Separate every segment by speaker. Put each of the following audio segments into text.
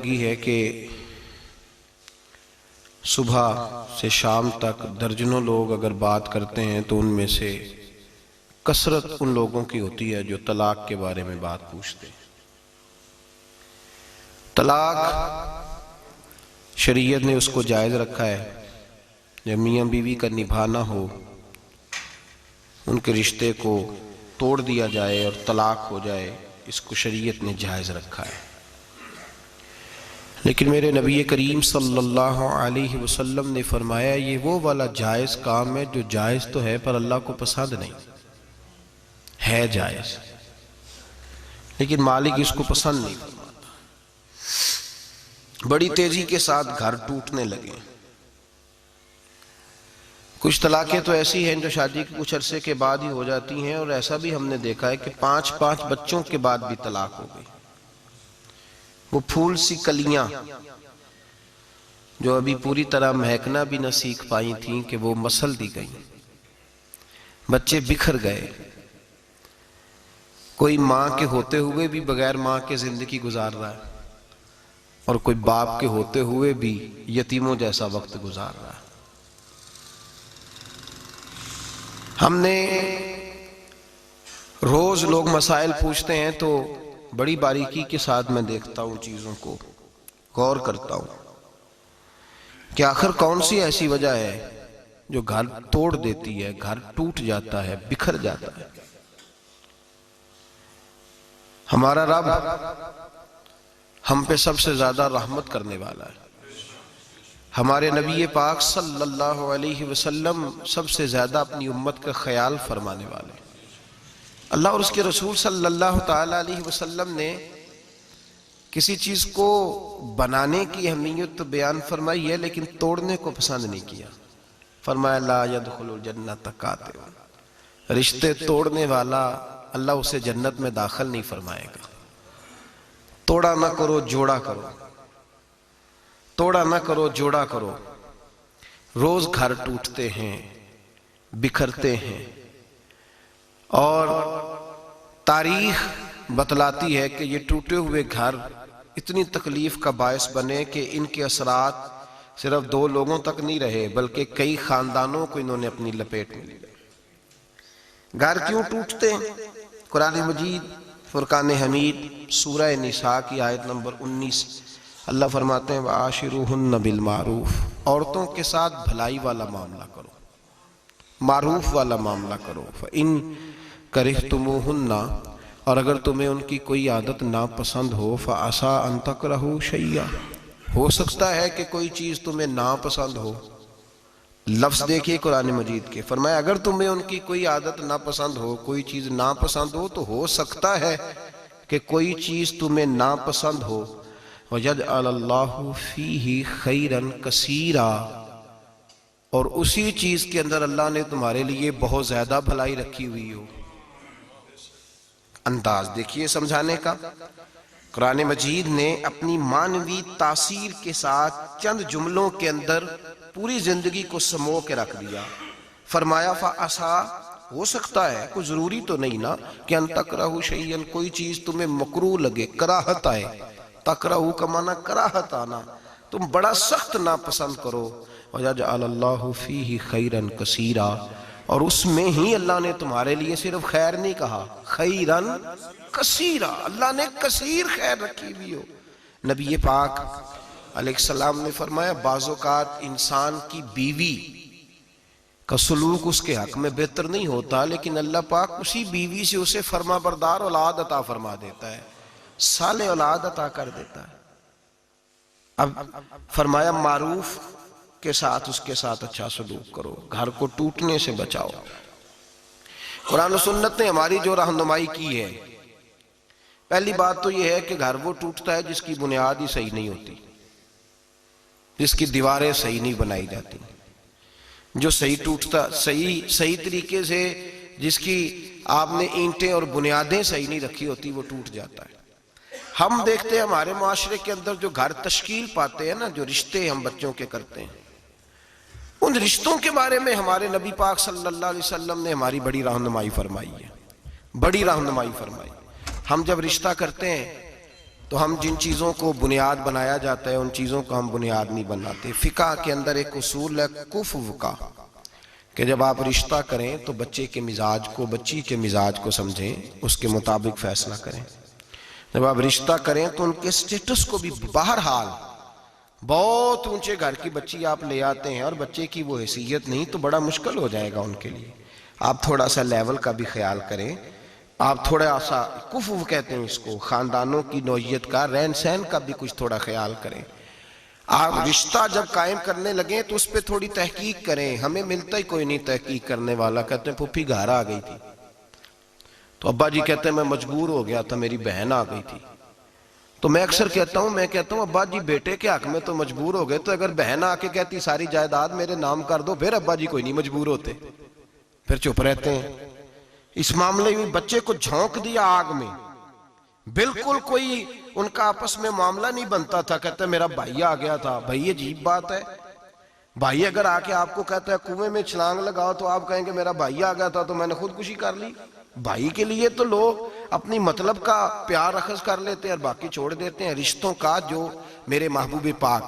Speaker 1: ہے کہ صبح سے شام تک درجنوں لوگ اگر بات کرتے ہیں تو ان میں سے کثرت ان لوگوں کی ہوتی ہے جو طلاق کے بارے میں بات پوچھتے ہیں۔ طلاق شریعت نے اس کو جائز رکھا ہے، جب میاں بیوی کا نبھانا ہو ان کے رشتے کو توڑ دیا جائے اور طلاق ہو جائے، اس کو شریعت نے جائز رکھا ہے۔ لیکن میرے نبی کریم صلی اللہ علیہ وسلم نے فرمایا یہ وہ والا جائز کام ہے جو جائز تو ہے پر اللہ کو پسند نہیں ہے، جائز لیکن مالک اس کو پسند نہیں فرماتا۔ بڑی تیزی کے ساتھ گھر ٹوٹنے لگے، کچھ طلاقیں تو ایسی ہیں جو شادی کے کچھ عرصے کے بعد ہی ہو جاتی ہیں، اور ایسا بھی ہم نے دیکھا ہے کہ 5 بچوں کے بعد بھی طلاق ہو گئی۔ وہ پھول سی کلیاں جو ابھی پوری طرح مہکنا بھی نہ سیکھ پائی تھیں کہ وہ مسل دی گئیں، بچے بکھر گئے، کوئی ماں کے ہوتے ہوئے بھی بغیر ماں کے زندگی گزار رہا ہے اور کوئی باپ کے ہوتے ہوئے بھی یتیموں جیسا وقت گزار رہا ہے۔ ہم نے روز لوگ مسائل پوچھتے ہیں تو بڑی باریکی کے ساتھ میں دیکھتا ہوں، چیزوں کو غور کرتا ہوں کہ آخر کون سی ایسی وجہ ہے جو گھر توڑ دیتی ہے، گھر ٹوٹ جاتا ہے، بکھر جاتا ہے۔ ہمارا رب ہم پہ سب سے زیادہ رحمت کرنے والا ہے، ہمارے نبی پاک صلی اللہ علیہ وسلم سب سے زیادہ اپنی امت کا خیال فرمانے والے ہیں۔ اللہ اور اس کے رسول صلی اللہ تعالی علیہ وسلم نے کسی چیز کو بنانے کی اہمیت تو بیان فرمائی ہے لیکن توڑنے کو پسند نہیں کیا۔ فرمایا لا يدخل الجنۃ قاطع، رشتے توڑنے والا اللہ اسے جنت میں داخل نہیں فرمائے گا۔ توڑا نہ کرو جوڑا کرو، توڑا نہ کرو جوڑا کرو۔ روز گھر ٹوٹتے ہیں، بکھرتے ہیں، اور تاریخ بتلاتی ہے کہ یہ ٹوٹے ہوئے گھر اتنی تکلیف کا باعث بنے کہ ان کے اثرات صرف 2 لوگوں تک نہیں رہے بلکہ کئی خاندانوں کو انہوں نے اپنی لپیٹ میں لیا۔ گھر کیوں ٹوٹتے ہیں؟ قرآن مجید فرقان حمید سورہ نساء کی آیت نمبر 19 اللہ فرماتے ہیں وَعَاشِرُوهُنَّ بِالْمَعْرُوفِ، عورتوں کے ساتھ بھلائی والا معاملہ کرو، معروف والا معاملہ کرو۔ فَإِن كَرِهْتُمُوهُنَّ، اور اگر تمہیں ان کی کوئی عادت ناپسند ہو، فَعَسَىٰ أَن تَكْرَهُوا شَيْئًا، ہو سکتا ہے کہ کوئی چیز تمہیں ناپسند ہو۔ لفظ دیکھیے قرآن مجید کے، فرمایا اگر تمہیں ان کی کوئی عادت ناپسند ہو، کوئی چیز ناپسند ہو تو ہو سکتا ہے کہ کوئی چیز تمہیں ناپسند ہو۔ وَيَجْعَلَ اللَّهُ فِيهِ خَيْرًا كَثِيرًا، اور اسی چیز کے اندر اللہ نے تمہارے لیے بہت زیادہ بھلائی رکھی ہوئی ہو۔ انداز دیکھیے سمجھانے کا، قرآن مجید نے اپنی معنوی تاثیر کے ساتھ چند جملوں کے اندر پوری زندگی کو سمو کے رکھ دیا۔ فرمایا فَعَسَىٰ، ہو سکتا ہے، کوئی ضروری تو نہیں نا کہ ان تکرہوا شیئا، کوئی چیز تمہیں مکروہ لگے، کراہت آئے۔ تکرہو کا معنی کراہت آنا، تم بڑا سخت ناپسند کرو۔ وَيَجْعَلَ اللَّهُ فِيهِ خَيْرًا كَثِيرًا، اور اس میں ہی اللہ نے تمہارے لیے صرف خیر نہیں کہا، خیرن کثیرا، اللہ نے کثیر خیر رکھی ہوئی ہو۔ نبی پاک علیہ السلام نے فرمایا بعض اوقات انسان کی بیوی کا سلوک اس کے حق میں بہتر نہیں ہوتا، لیکن اللہ پاک اسی بیوی سے اسے فرما بردار اولاد عطا فرما دیتا ہے، صالح اولاد عطا کر دیتا ہے۔ اب فرمایا معروف کے ساتھ اس کے ساتھ اچھا سلوک کرو، گھر کو ٹوٹنے سے بچاؤ۔ قرآن و سنت نے ہماری جو رہنمائی کی ہے، پہلی بات تو یہ ہے کہ گھر وہ ٹوٹتا ہے جس کی بنیاد ہی صحیح نہیں ہوتی، جس کی دیواریں صحیح نہیں بنائی جاتی۔ جو صحیح ٹوٹتا، صحیح طریقے سے جس کی آپ نے اینٹیں اور بنیادیں صحیح نہیں رکھی ہوتی، وہ ٹوٹ جاتا ہے۔ ہم دیکھتے ہیں ہمارے معاشرے کے اندر جو گھر تشکیل پاتے ہیں نا، جو رشتے ہم بچوں کے کرتے ہیں، ان رشتوں کے بارے میں ہمارے نبی پاک صلی اللہ علیہ وسلم نے ہماری بڑی رہنمائی فرمائی ہے، بڑی رہنمائی فرمائی۔ ہم جب رشتہ کرتے ہیں تو ہم جن چیزوں کو بنیاد بنایا جاتا ہے ان چیزوں کو ہم بنیاد نہیں بناتے۔ فقہ کے اندر ایک اصول ہے کفو کا، کہ جب آپ رشتہ کریں تو بچے کے مزاج کو، بچی کے مزاج کو سمجھیں، اس کے مطابق فیصلہ کریں۔ جب آپ رشتہ کریں تو ان کے سٹیٹس کو بھی، بہرحال بہت اونچے گھر کی بچی آپ لے آتے ہیں اور بچے کی وہ حیثیت نہیں تو بڑا مشکل ہو جائے گا ان کے لیے۔ آپ تھوڑا سا لیول کا بھی خیال کریں، آپ تھوڑا سا کفو کہتے ہیں اس کو، خاندانوں کی نوعیت کا، رہن سہن کا بھی کچھ تھوڑا خیال کریں۔ آپ رشتہ جب قائم کرنے لگیں تو اس پہ تھوڑی تحقیق کریں۔ ہمیں ملتا ہی کوئی نہیں تحقیق کرنے والا، کہتے ہیں پھوپھی گھر آ گئی تھی تو ابا جی کہتے ہیں میں مجبور ہو گیا تھا، میری بہن آ گئی تھی۔ تو میں اکثر کہتا ہوں ابا جی بیٹے کے حق میں تو مجبور ہو گئے، تو اگر بہن آ کے کہتی ساری جائیداد میرے نام کر دو، پھر ابا جی کوئی نہیں مجبور ہوتے، پھر چپ رہتے ہیں۔ اس معاملے میں بچے کو جھونک دیا آگ میں، بالکل کوئی ان کا آپس میں معاملہ نہیں بنتا تھا۔ کہتے ہیں میرا بھائی آ گیا تھا۔ بھائی عجیب بات ہے، بھائی اگر آ کے آپ کو کہتا ہے کنویں میں چھلانگ لگاؤ تو آپ کہیں گے میرا بھائی آ گیا تھا تو میں نے خودکشی کر لی۔ بھائی کے لیے تو لوگ اپنی مطلب کا پیار اخذ کر لیتے ہیں اور باقی چھوڑ دیتے ہیں۔ رشتوں کا جو میرے محبوب پاک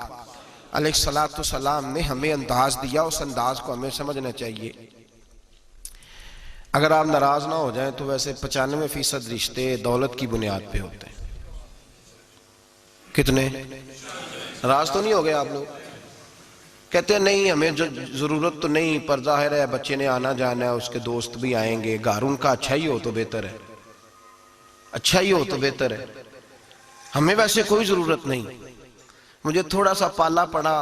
Speaker 1: علیہ الصلوۃ والسلام نے ہمیں انداز دیا، اس انداز کو ہمیں سمجھنا چاہیے۔ اگر آپ ناراض نہ ہو جائیں تو ویسے 95% رشتے دولت کی بنیاد پہ ہوتے ہیں۔ کتنے؟ ناراض تو نہیں ہو گئے آپ لوگ؟ کہتے ہیں نہیں ہمیں ضرورت تو نہیں، پر ظاہر ہے بچے نے آنا جانا ہے، اس کے دوست بھی آئیں گے، گھر ان کا اچھا ہی ہو تو بہتر ہے، اچھا ہی ہو تو بہتر ہے، ہمیں ویسے کوئی ضرورت نہیں۔ مجھے تھوڑا سا پالا پڑا،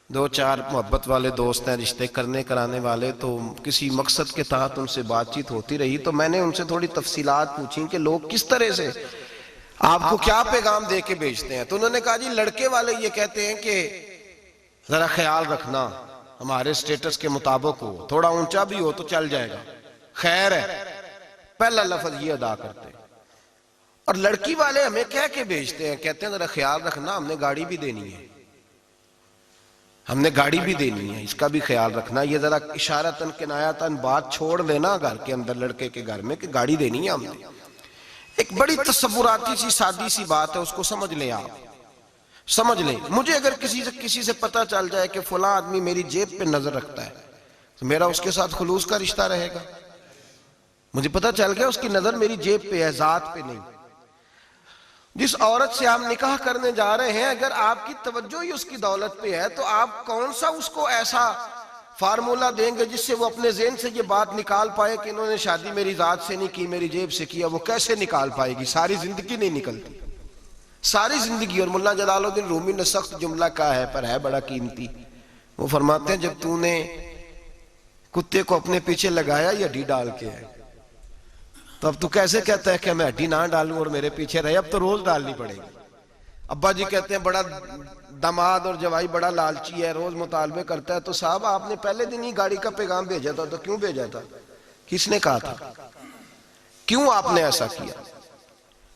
Speaker 1: 2-4 محبت والے دوست ہیں رشتے کرنے کرانے والے، تو کسی مقصد کے تحت ان سے بات چیت ہوتی رہی تو میں نے ان سے تھوڑی تفصیلات پوچھی کہ لوگ کس طرح سے آپ کو کیا پیغام دے کے بھیجتے ہیں۔ تو انہوں نے کہا جی لڑکے والے یہ کہتے ہیں کہ ذرا خیال رکھنا ہمارے سٹیٹس کے مطابق ہو، تھوڑا اونچا بھی ہو تو چل جائے گا، خیر ہے، پہلا لفظ یہ ادا کرتے ہیں۔ اور لڑکی والے ہمیں کہہ کے بھیجتے ہیں، کہتے ہیں ذرا خیال رکھنا، ہم نے گاڑی بھی دینی ہے، ہم نے گاڑی بھی دینی ہے، اس کا بھی خیال رکھنا۔ یہ ذرا اشارتاً کنایتاً بات چھوڑ دینا گھر کے اندر لڑکے کے گھر میں کہ گاڑی دینی ہے ہم نے۔ ایک بڑی تصوراتی سی سادی سی بات ہے، اس کو سمجھ لیں، آپ سمجھ لیں۔ مجھے اگر کسی سے پتہ چل جائے کہ فلاں آدمی میری جیب پہ نظر رکھتا ہے تو میرا اس کے ساتھ خلوص کا رشتہ رہے گا۔ مجھے پتہ چل گیا اس کی نظر میری جیب پہ ہے، ذات پہ نہیں۔ جس عورت سے آپ نکاح کرنے جا رہے ہیں اگر آپ کی توجہ ہی اس کی دولت پہ ہے تو آپ کون سا اس کو ایسا فارمولہ دیں گے جس سے وہ اپنے ذہن سے یہ بات نکال پائے کہ انہوں نے شادی میری ذات سے نہیں کی، میری جیب سے کیا؟ وہ کیسے نکال پائے گی؟ ساری زندگی نہیں نکلتی، ساری زندگی۔ اور مولانا جلال الدین رومی نے سخت جملہ کہا ہے پر ہے بڑا قیمتی، وہ فرماتے ہیں جب تو نے کتے کو اپنے پیچھے لگایا یہ ہڈی ڈال کے ہے تو اب تو کیسے کہتا ہے کہ میں ہڈی نہ ڈالوں اور میرے پیچھے رہے؟ اب تو روز ڈالنی پڑے گی۔ ابا جی کہتے ہیں بڑا داماد اور جوائی بڑا لالچی ہے، روز مطالبے کرتا ہے، تو صاحب آپ نے پہلے دن ہی گاڑی کا پیغام بھیجا تھا تو کیوں بھیجا تھا؟ کس نے کہا تھا؟ کیوں آپ نے ایسا کیا؟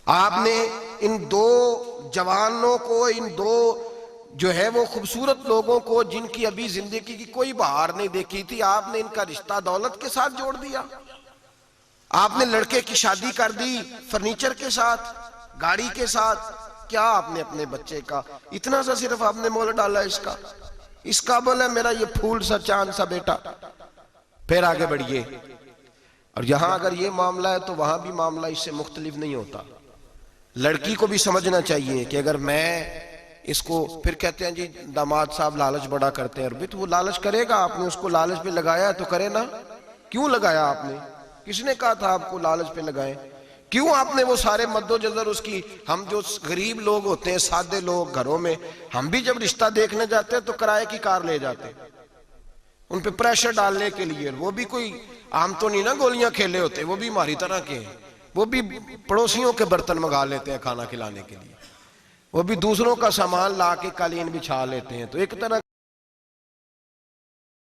Speaker 1: آپ نے ان دو جوانوں کو، ان دو جو ہے وہ خوبصورت لوگوں کو جن کی ابھی زندگی کی کوئی بہار نہیں دیکھی تھی، آپ نے ان کا رشتہ دولت کے ساتھ جوڑ دیا۔ آپ نے لڑکے کی شادی کر دی فرنیچر کے ساتھ، گاڑی کے ساتھ۔ کیا آپ نے اپنے بچے کا اتنا سا صرف آپ نے مول ڈالا اس قابل ہے میرا یہ پھول سا چاند سا بیٹا؟ پھر آگے بڑھئے۔ اور یہاں اگر یہ معاملہ ہے تو وہاں بھی معاملہ اس سے مختلف نہیں ہوتا۔ لڑکی کو بھی سمجھنا چاہیے کہ اگر میں اس کو، پھر کہتے ہیں جی داماد صاحب لالچ بڑا کرتے ہیں، اور بھی تو وہ لالچ کرے گا، آپ نے اس کو لالچ پہ لگایا تو کرے نا۔ کیوں لگایا آپ نے؟ کس نے کہا تھا آپ کو لالچ پہ لگائیں؟ کیوں آپ نے وہ سارے مد و جزر اس کی؟ ہم جو غریب لوگ ہوتے ہیں، سادے لوگ گھروں میں، ہم بھی جب رشتہ دیکھنے جاتے ہیں تو کرائے کی کار لے جاتے ہیں ان پہ پریشر ڈالنے کے لیے۔ وہ بھی کوئی عام تو نہیں نا گولیاں کھیلے ہوتے، وہ بھی ہماری طرح کے ہیں، وہ بھی پڑوسیوں کے برتن منگا لیتے ہیں کھانا کھلانے کے لیے، وہ بھی دوسروں کا سامان لا کے قالین بچھا لیتے ہیں۔ تو ایک طرح